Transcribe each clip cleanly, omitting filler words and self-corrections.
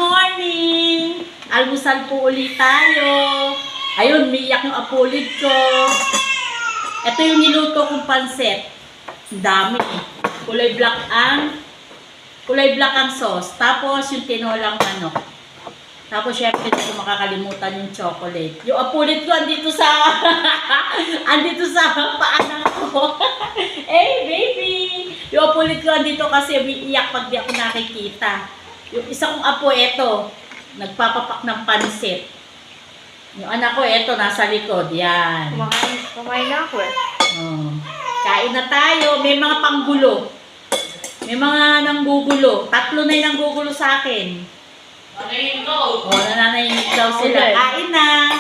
morning! Almusal po ulit tayo. Ayun, umiiyak yung apulid ko. Ito yung niluto kong pansit. Dami eh. Kulay black ang sauce. Tapos yung tinolang manok. Tapos syempre hindi ko makakalimutan yung chocolate. Yung apulid ko andito sa andito sa paanan ko. Hey baby! Yung apulid ko andito kasi umiiyak pag di ako nakikita. Yung isa kong apo eto, nagpapapak ng pansit. Yung anak ko eto nasa likod. Yan. Kumain na ako eh. Oh. Kain na tayo. May mga panggulo. May mga nanggugulo. 3 na yung nanggugulo sa akin. Oh, nananahimik daw sila. Okay. Kain na.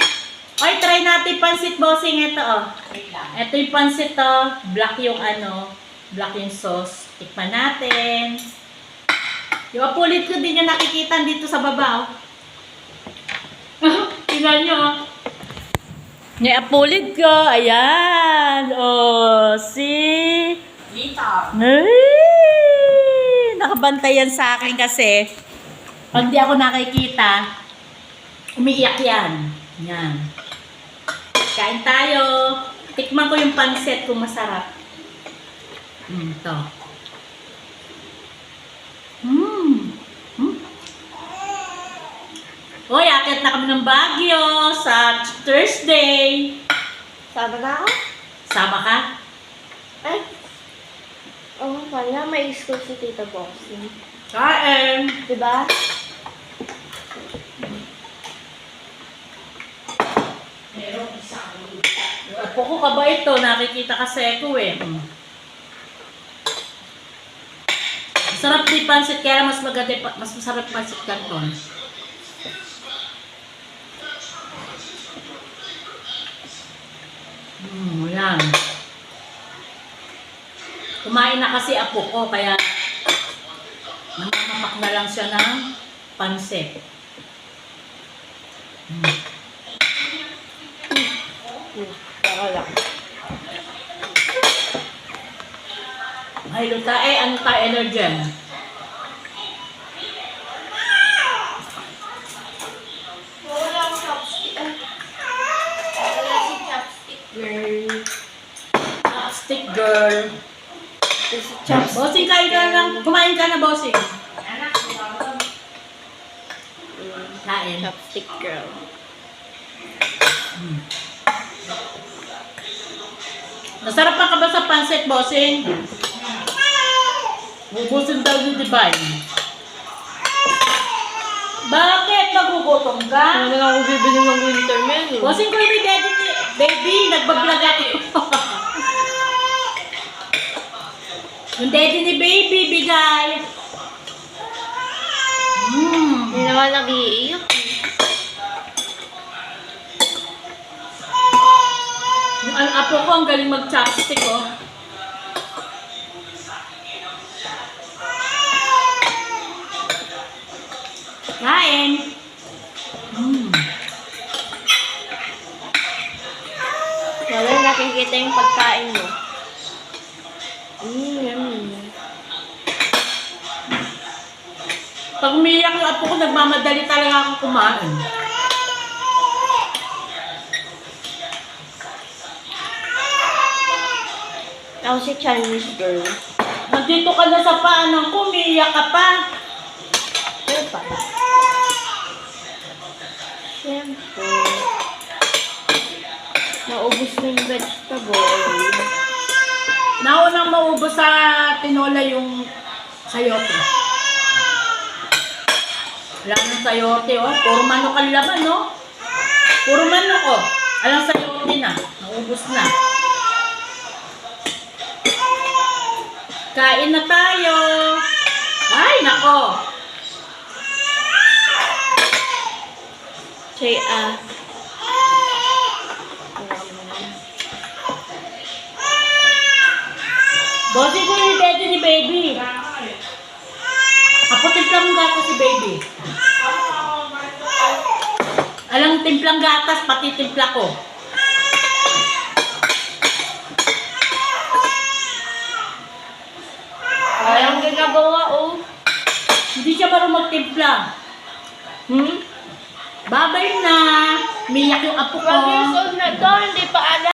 Oy, try natin pansit bossing. Ito oh. Ito yung pansit oh. Black yung black yung sauce. Tikman natin. Yung apulit ko din yung nakikita dito sa baba oh. Tingnan nyo oh. Yung apulit ko. Ayan. Oh, see? Lita. Ay, nakabantay yan sa akin kasi pag di ako nakikita, umiiyak yan. Yan. Kain tayo. Tikman ko yung pansit kung masarap. Ito. Hoy, akit na kami ng Baguio sa Thursday. Sama na ako? Sama ka? Ay. Oo, pala. May school si Tita Bossing. Kain. Diba? Apo ko kabait to, nakikita kasi ako eh. Masarap di pansit, kaya mas maganda, mas masarap pansit canton. Yan. Kumain na kasi apo ko, kaya namamak na lang siya ng pansit. Saka lang. Ay, luta eh, ano tayo energen? Wala akong chopstick. Wala si chopstick girl. Chopstick girl. Si chopstick. Bossing, kain ka lang. Kumain ka na, bossing. Kain. Chopstick girl. Masarap pa ka ba sa pansit, bossing? Bubusin daw ni Divine. Bakit? Nagugutom ka? Ano na ako bibili ng winter menu? Bossing ko yung daddy ni baby, nagbablog ako. Yung daddy ni baby, bigay. Hindi naman nag-iiyak. Yung apo ko, ang galing mag-chopstick, oh. Kain. Wala nakikita yung pagkain mo. Yummy. Pag umiiyak yung apo ko, nagmamadali talaga ako kumain. Ako si Chinese girl. Nandito ka na sa paanan ko, umiiyak ka pa. Pero pa. Siyempre. Naubos na yung vegetable. Naunang maubos sa tinola yung sayote. Wala nang sayote, oh. Puro manok ang laman, no? Puro manok, oh. Alang sayote na. Naubos na. Kain na tayo. Ay, nako. Say, Bossy ko yung daddy ni baby. Apo, timplang gatas si baby. Alang timplang gatas, pati timpla ko. Walang ginagawa, oh. Hindi siya marunong magtimpla. Babay na. Miyak yung apo ko. 12 years old na to, hindi pa alam.